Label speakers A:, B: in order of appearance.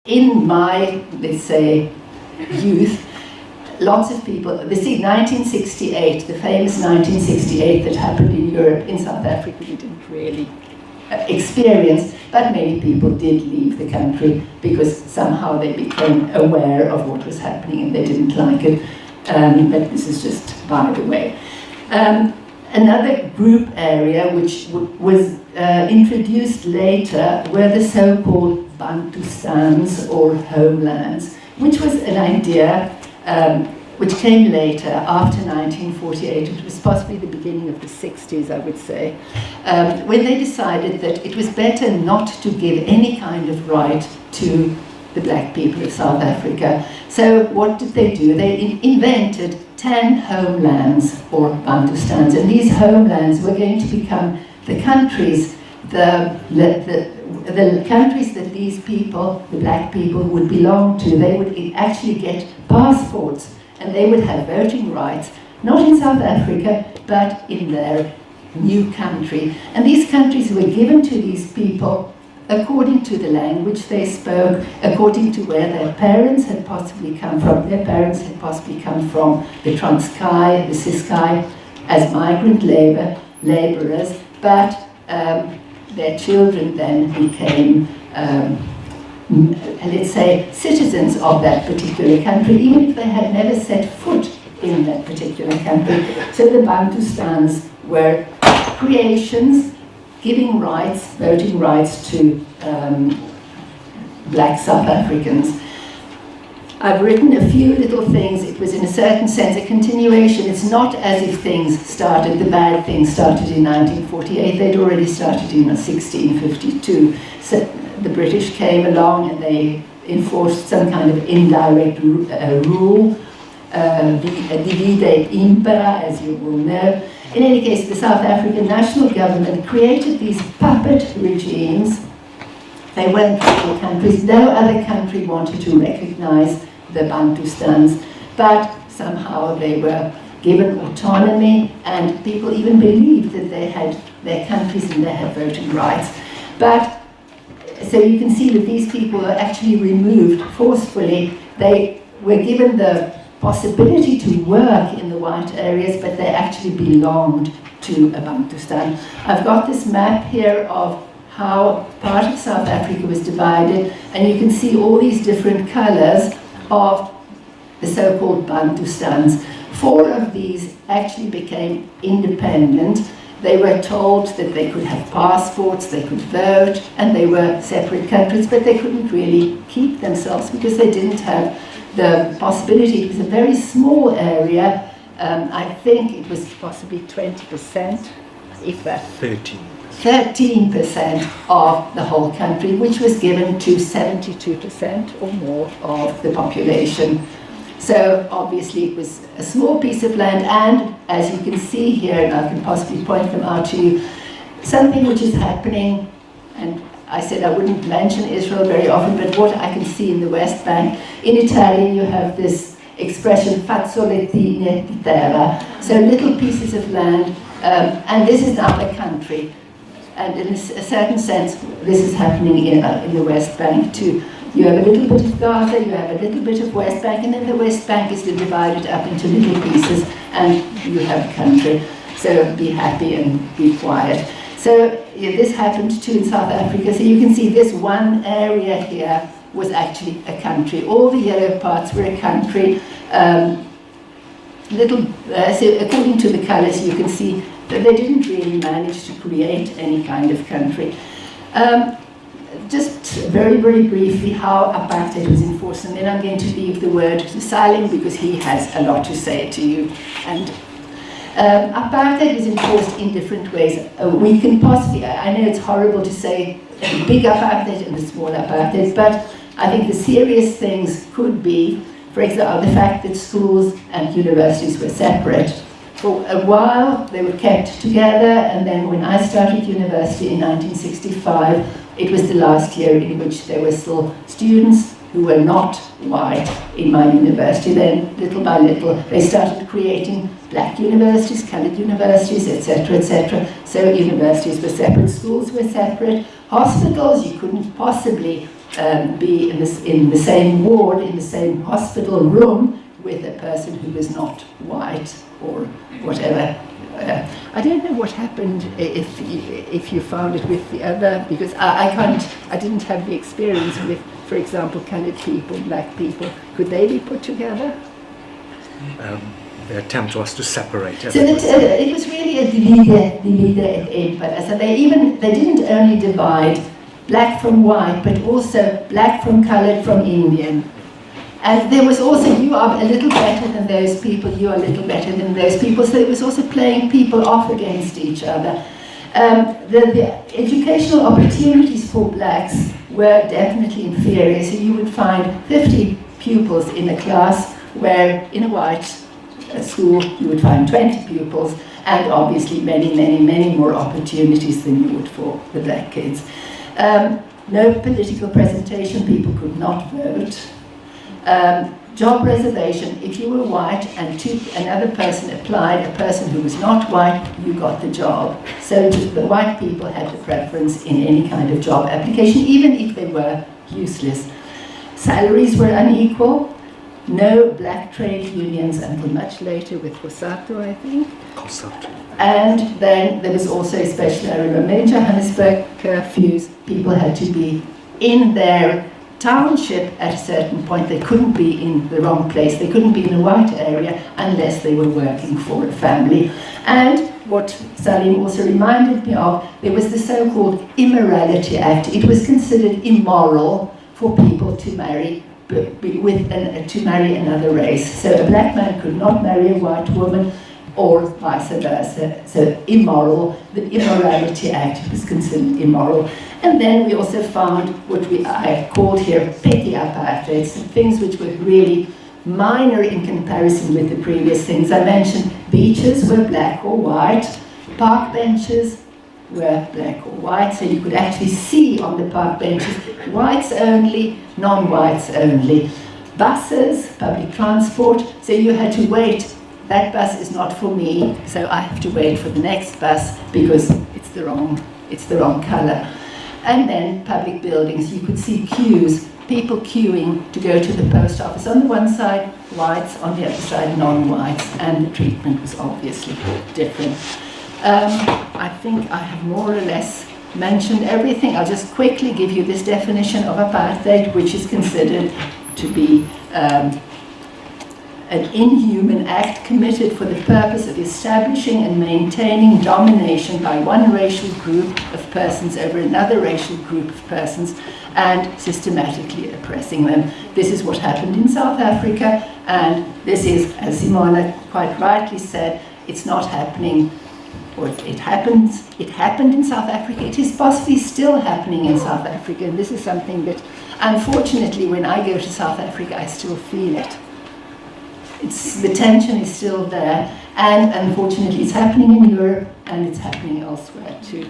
A: in my, let's say, youth, lots of people, see, 1968, the famous 1968 that happened in Europe, in South Africa, we didn't really experience, but many people did leave the country because somehow they became aware of what was happening and they didn't like it. But this is just by the way. Another group area which was introduced later were the so-called Bantustans or homelands, which was an idea which came later, after 1948. It was possibly the beginning of the 60s, I would say, when they decided that it was better not to give any kind of right to the black people of South Africa. So what did they do? They invented 10 homelands or Bantustans, and these homelands were going to become the countries, the countries that these people, the black people, would belong to. They would actually get passports and they would have voting rights, not in South Africa, but in their new country. And these countries were given to these people according to the language they spoke, according to where their parents had possibly come from. Their parents had possibly come from the Transkei, the Ciskei, as migrant laborers, but their children then became, let's say, citizens of that particular country, even if they had never set foot in that particular country. So the Bantustans were creations giving rights, voting rights to black South Africans. I've written a few little things. It was in a certain sense a continuation. It's not as if things started, the bad things started in 1948. They'd already started in 1652. So the British came along and they enforced some kind of indirect rule, divide impera, as you will know. In any case, the South African national government created these puppet regimes. They weren't real countries. No other country wanted to recognize the Bantustans, but somehow they were given autonomy, and people even believed that they had their countries and they had voting rights. But so you can see that these people were actually removed forcefully. They were given the possibility to work in the white areas, but they actually belonged to a Bantustan. I've got this map here of how part of South Africa was divided, and you can see all these different colors of the so-called Bantustans. 4 of these actually became independent. They were told that they could have passports, they could vote, and they were separate countries, but they couldn't really keep themselves because they didn't have the possibility. It was a very small area. I think it was possibly 20%, if that. 13% of the whole country, which was given to 72% or more of the population. So obviously it was a small piece of land, and as you can see here, and I can possibly point them out to you, something which is happening, and I said I wouldn't mention Israel very often, but what I can see in the West Bank, in Italian you have this expression, fazzolettine di terra, so little pieces of land, and this is now a country. And in a certain sense, this is happening in the West Bank too. You have a little bit of Gaza, you have a little bit of West Bank, and then the West Bank is divided up into little pieces, and you have a country. So be happy and be quiet. So this happened too in South Africa. So you can see this one area here was actually a country. All the yellow parts were a country. So according to the colors, you can see that they didn't really manage to create any kind of country. Just very, very briefly how apartheid was enforced, and then I'm going to leave the word to Salim because he has a lot to say to you. And apartheid was enforced in different ways. We can possibly, I know it's horrible to say the big apartheid and the small apartheid, but I think the serious things could be, for example, the fact that schools and universities were separate. For a while they were kept together, and then when I started university in 1965, it was the last year in which there were still students who were not white in my university. Then little by little they started creating black universities, coloured universities, etc., etc. So universities were separate, schools were separate, hospitals, you couldn't possibly be in the same ward, in the same hospital room with a person who was not white or whatever. I don't know what happened if you found it with the other, because I didn't have the experience with, for example, colored people, black people. Could they be put together?
B: The attempt was to separate.
A: So it was really a divide et impera. So they didn't only divide black from white, but also black from colored from Indian. And there was also, you are a little better than those people, you are a little better than those people. So it was also playing people off against each other. The educational opportunities for blacks were definitely inferior. So you would find 50 pupils in a class, where in a white school you would find 20 pupils, and obviously many more opportunities than you would for the black kids. No political presentation, people could not vote. Job reservation, if you were white and another person applied, a person who was not white, you got the job. So the white people had the preference in any kind of job application, even if they were useless. Salaries were unequal. No black trade unions until much later with Kosato, I think.
B: Kosato.
A: And then there was also, especially I remember in Johannesburg, curfews. People had to be in their township at a certain point. They couldn't be in the wrong place. They couldn't be in a white area unless they were working for a family. And what Salim also reminded me of, there was the so-called Immorality Act. It was considered immoral for people to marry to marry another race. So a black man could not marry a white woman, or vice versa. So immoral, the Immorality Act was considered immoral. And then we also found what I called here petty apartheids, things which were really minor in comparison with the previous things. I mentioned beaches were black or white, park benches were black or white, so you could actually see on the park benches whites only, non-whites only. Buses, public transport, so you had to wait. That bus is not for me, so I have to wait for the next bus because it's the wrong color. And then public buildings, you could see queues, people queuing to go to the post office. On the one side, whites, on the other side, non-whites, and the treatment was obviously different. I think I have more or less mentioned everything. I'll just quickly give you this definition of apartheid, which is considered to be an inhuman act committed for the purpose of establishing and maintaining domination by one racial group of persons over another racial group of persons and systematically oppressing them. This is what happened in South Africa, and this is, as Simona quite rightly said, it's not happening, or it happened in South Africa. It is possibly still happening in South Africa, and this is something that, unfortunately, when I go to South Africa, I still feel it. The tension is still there, and unfortunately it's happening in Europe and it's happening elsewhere too.